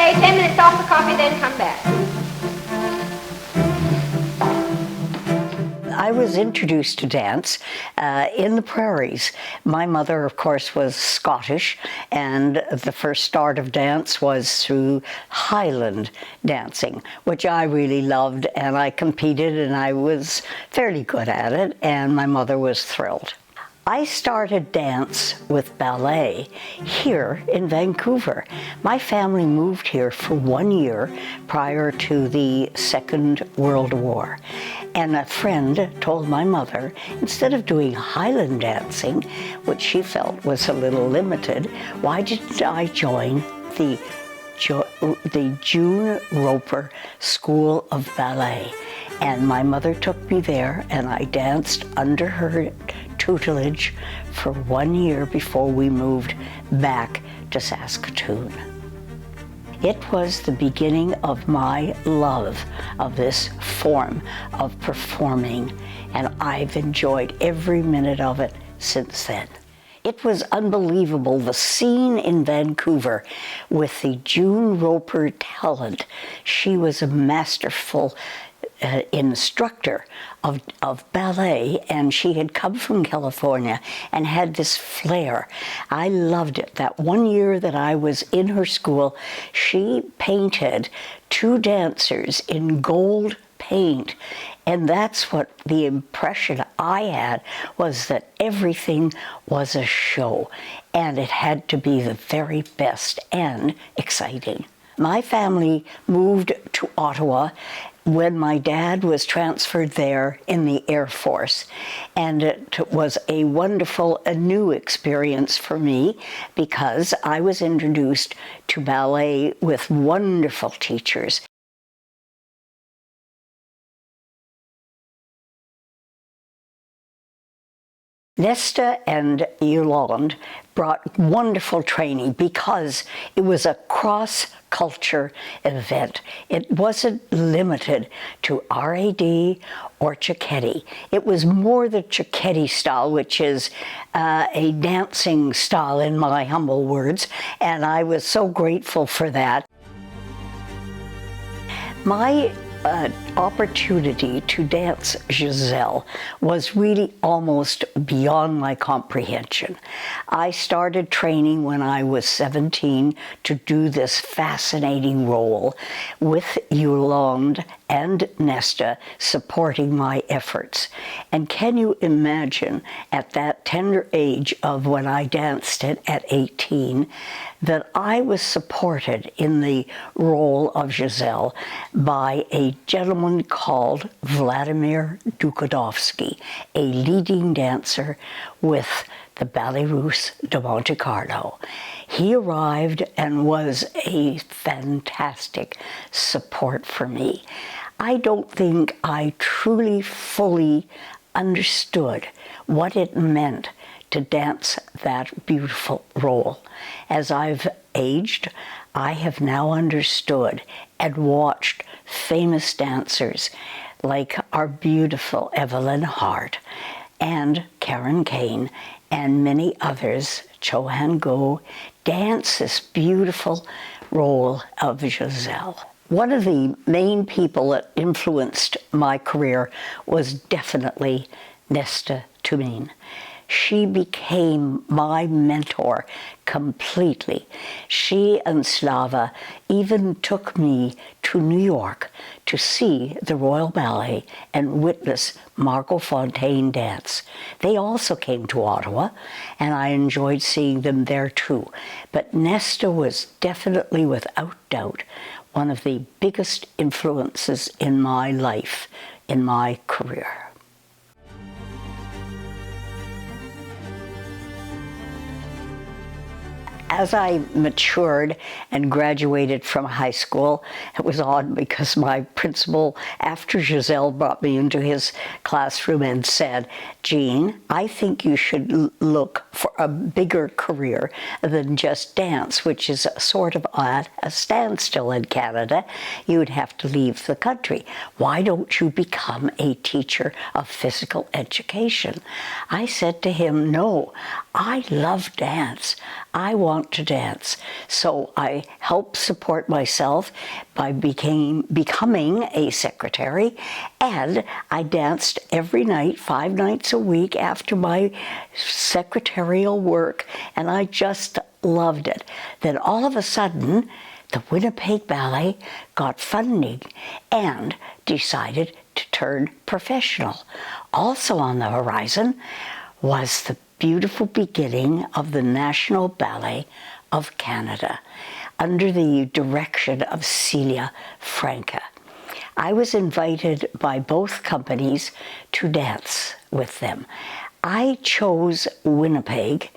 away, 10 minutes off for coffee, then come back. I was introduced to dance in the prairies. My mother, of course, was Scottish, and the first start of dance was through Highland dancing, which I really loved, and I competed, and I was fairly good at it, and my mother was thrilled. I started dance with ballet here in Vancouver. My family moved here for 1 year prior to the Second World War. And a friend told my mother, instead of doing Highland dancing, which she felt was a little limited, why didn't I join the June Roper School of Ballet? And my mother took me there, and I danced under her tutelage for 1 year before we moved back to Saskatoon. It was the beginning of my love of this form of performing, and I've enjoyed every minute of it since then. It was unbelievable, the scene in Vancouver with the June Roper talent. She was a masterful instructor of ballet, and she had come from California and had this flair. I loved it. That 1 year that I was in her school, she painted 2 dancers in gold paint, and that's what the impression I had, was that everything was a show, and it had to be the very best and exciting. My family moved to Ottawa when my dad was transferred there in the Air Force. And it was a wonderful, a new experience for me, because I was introduced to ballet with wonderful teachers. Nesta and Yolande brought wonderful training because it was a cross-culture event. It wasn't limited to RAD or Cicchetti. It was more the Cicchetti style, which is a dancing style in my humble words, and I was so grateful for that. My opportunity to dance Giselle was really almost beyond my comprehension. I started training when I was 17 to do this fascinating role, with Yolande and Nesta supporting my efforts. And can you imagine, at that tender age of when I danced it at 18, that I was supported in the role of Giselle by a gentleman called Vladimir Dukadovsky, a leading dancer with the Ballet Russe de Monte Carlo. He arrived and was a fantastic support for me. I don't think I truly, fully understood what it meant to dance that beautiful role. As I've aged, I have now understood and watched famous dancers like our beautiful Evelyn Hart and Karen Kane and many others, Johan Go, dance this beautiful role of Giselle. One of the main people that influenced my career was definitely Nesta Tumeen. She became my mentor completely. She and Slava even took me to New York to see the Royal Ballet and witness Margot Fonteyn dance. They also came to Ottawa, and I enjoyed seeing them there too. But Nesta was definitely, without doubt, one of the biggest influences in my life, in my career. As I matured and graduated from high school, it was odd because my principal, after Giselle brought me into his classroom and said, "Jean, I think you should look for a bigger career than just dance, which is sort of at a standstill in Canada. You'd have to leave the country. Why don't you become a teacher of physical education?" I said to him, "No, I love dance. I want to dance. So I helped support myself by becoming a secretary, and I danced every night, 5 nights a week after my secretarial work, and I just loved it. Then all of a sudden, the Winnipeg Ballet got funding and decided to turn professional. Also on the horizon was the beautiful beginning of the National Ballet of Canada under the direction of Celia Franca. I was invited by both companies to dance with them. I chose Winnipeg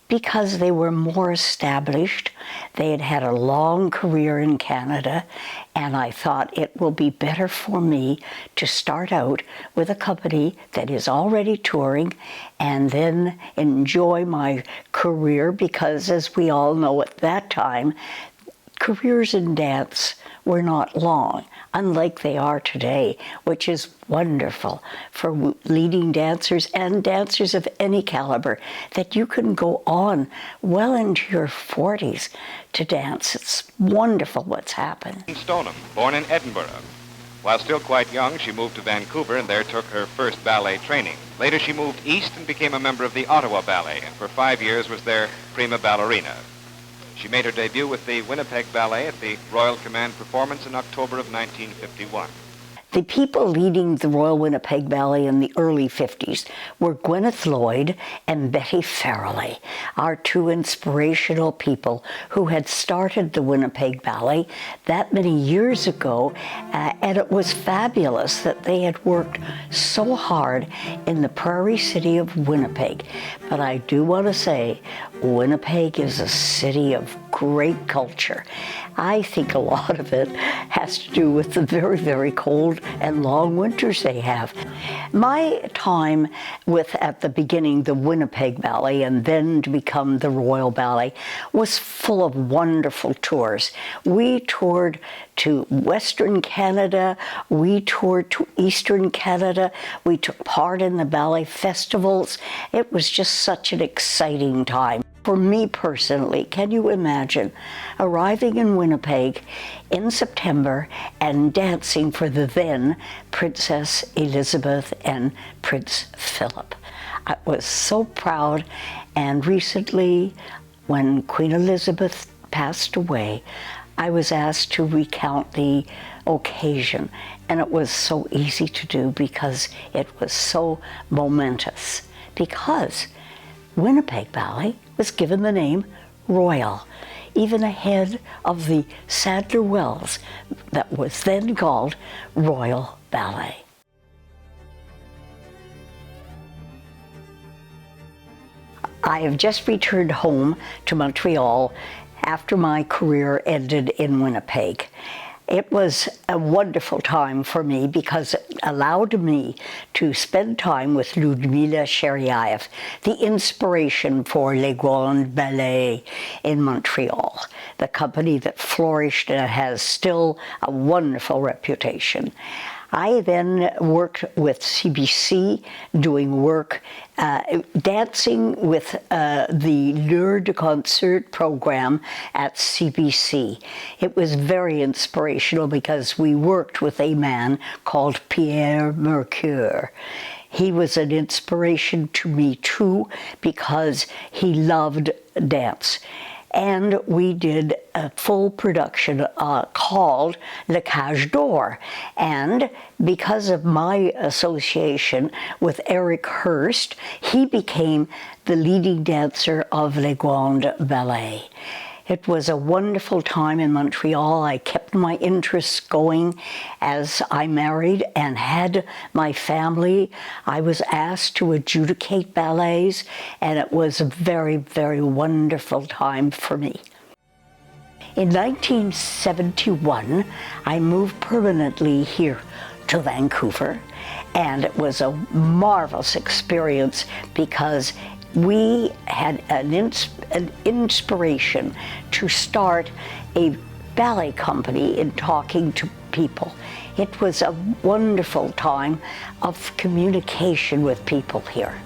because they were more established. They had had a long career in Canada, and I thought it will be better for me to start out with a company that is already touring and then enjoy my career, because as we all know at that time, careers in dance were not long, unlike they are today, which is wonderful for leading dancers and dancers of any caliber, that you can go on well into your 40s to dance. It's wonderful what's happened. Stoneham, born in Edinburgh. While still quite young, she moved to Vancouver and there took her first ballet training. Later she moved east and became a member of the Ottawa Ballet, and for 5 years was their prima ballerina. She made her debut with the Winnipeg Ballet at the Royal Command performance in October of 1951. The people leading the Royal Winnipeg Ballet in the early 50s were Gwyneth Lloyd and Betty Farrelly, our two inspirational people who had started the Winnipeg Ballet that many years ago, and it was fabulous that they had worked so hard in the prairie city of Winnipeg. But I do want to say, Winnipeg is a city of great culture. I think a lot of it has to do with the very, very cold and long winters they have. My time with, at the beginning, the Winnipeg Ballet and then to become the Royal Ballet was full of wonderful tours. We toured to Western Canada, we toured to Eastern Canada, we took part in the ballet festivals. It was just such an exciting time. For me personally, can you imagine arriving in Winnipeg in September and dancing for the then Princess Elizabeth and Prince Philip? I was so proud, and recently, when Queen Elizabeth passed away, I was asked to recount the occasion, and it was so easy to do because it was so momentous. Because Winnipeg Ballet was given the name Royal, even ahead of the Sadler Wells that was then called Royal Ballet. I have just returned home to Montreal after my career ended in Winnipeg. It was a wonderful time for me because it allowed me to spend time with Ludmila Cheryaev, the inspiration for Les Grands Ballets in Montreal, the company that flourished and has still a wonderful reputation. I then worked with CBC, doing work, dancing with the L'Heure de Concert program at CBC. It was very inspirational because we worked with a man called Pierre Mercure. He was an inspiration to me too because he loved dance. And we did a full production called Le Cage d'Or. And because of my association with Eric Hurst, he became the leading dancer of Les Grands Ballets. It was a wonderful time in Montreal. I kept my interests going as I married and had my family. I was asked to adjudicate ballets, and it was a very, very wonderful time for me. In 1971, I moved permanently here to Vancouver, and it was a marvelous experience because we had an inspiration to start a ballet company in talking to people. It was a wonderful time of communication with people here.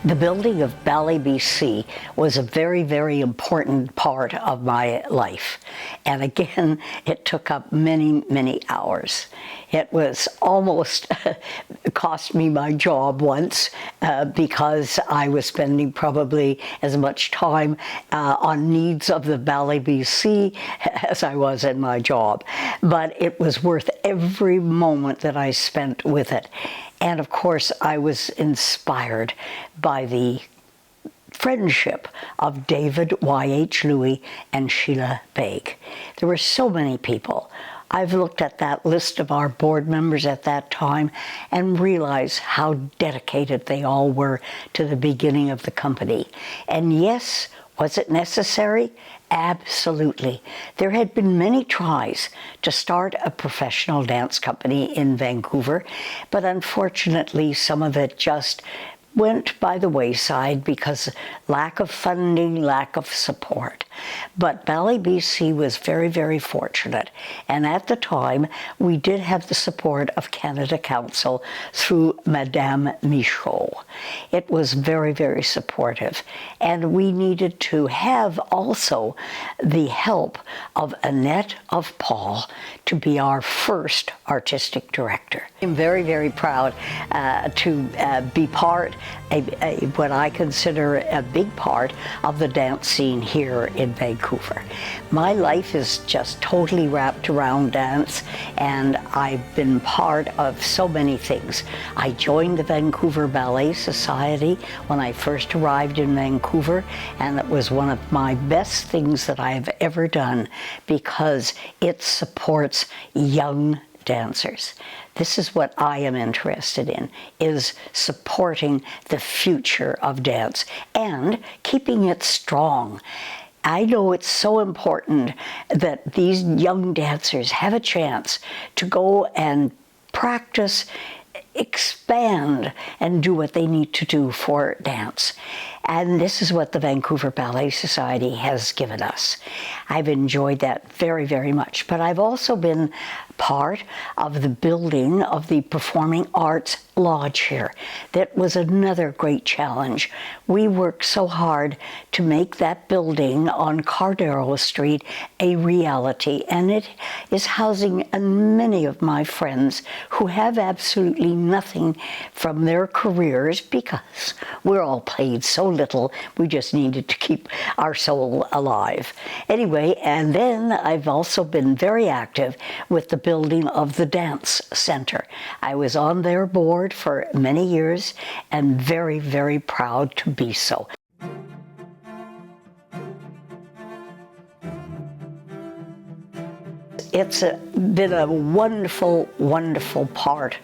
The building of Ballet BC was a very, very important part of my life. And again, it took up many, many hours. It was almost cost me my job once because I was spending probably as much time on needs of the Ballet BC as I was in my job. But it was worth every moment that I spent with it. And of course, I was inspired by the friendship of David Y.H. Louis and Sheila Baig. There were so many people. I've looked at that list of our board members at that time and realized how dedicated they all were to the beginning of the company. And yes, was it necessary? Absolutely. There had been many tries to start a professional dance company in Vancouver, but unfortunately some of it just went by the wayside because lack of funding, lack of support. But Ballet BC was very, very fortunate. And at the time, we did have the support of Canada Council through Madame Michaud. It was very, very supportive. And we needed to have also the help of Annette of Paul to be our first artistic director. I'm very, very proud to be part what I consider a big part of the dance scene here in Vancouver. My life is just totally wrapped around dance, and I've been part of so many things. I joined the Vancouver Ballet Society when I first arrived in Vancouver, and it was one of my best things that I have ever done because it supports young dancers. This is what I am interested in, is supporting the future of dance and keeping it strong. I know it's so important that these young dancers have a chance to go and practice, expand, and do what they need to do for dance. And this is what the Vancouver Ballet Society has given us. I've enjoyed that very, very much. But I've also been part of the building of the Performing Arts Lodge here. That was another great challenge. We worked so hard to make that building on Cardero Street a reality, and it is housing many of my friends who have absolutely nothing from their careers because we're all paid so little, we just needed to keep our soul alive. Anyway, and then I've also been very active with the building of the Dance Center. I was on their board for many years and very, very proud to be so. It's been a wonderful, wonderful part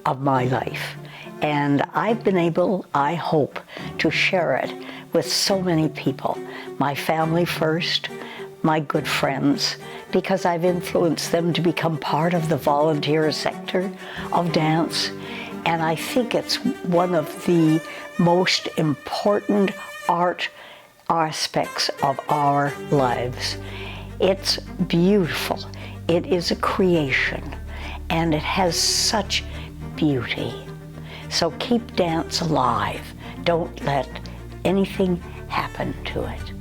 of my life. And I've been able, I hope, to share it with so many people. My family first, my good friends, because I've influenced them to become part of the volunteer sector of dance. And I think it's one of the most important art aspects of our lives. It's beautiful. It is a creation, and it has such beauty. So keep dance alive. Don't let anything happen to it.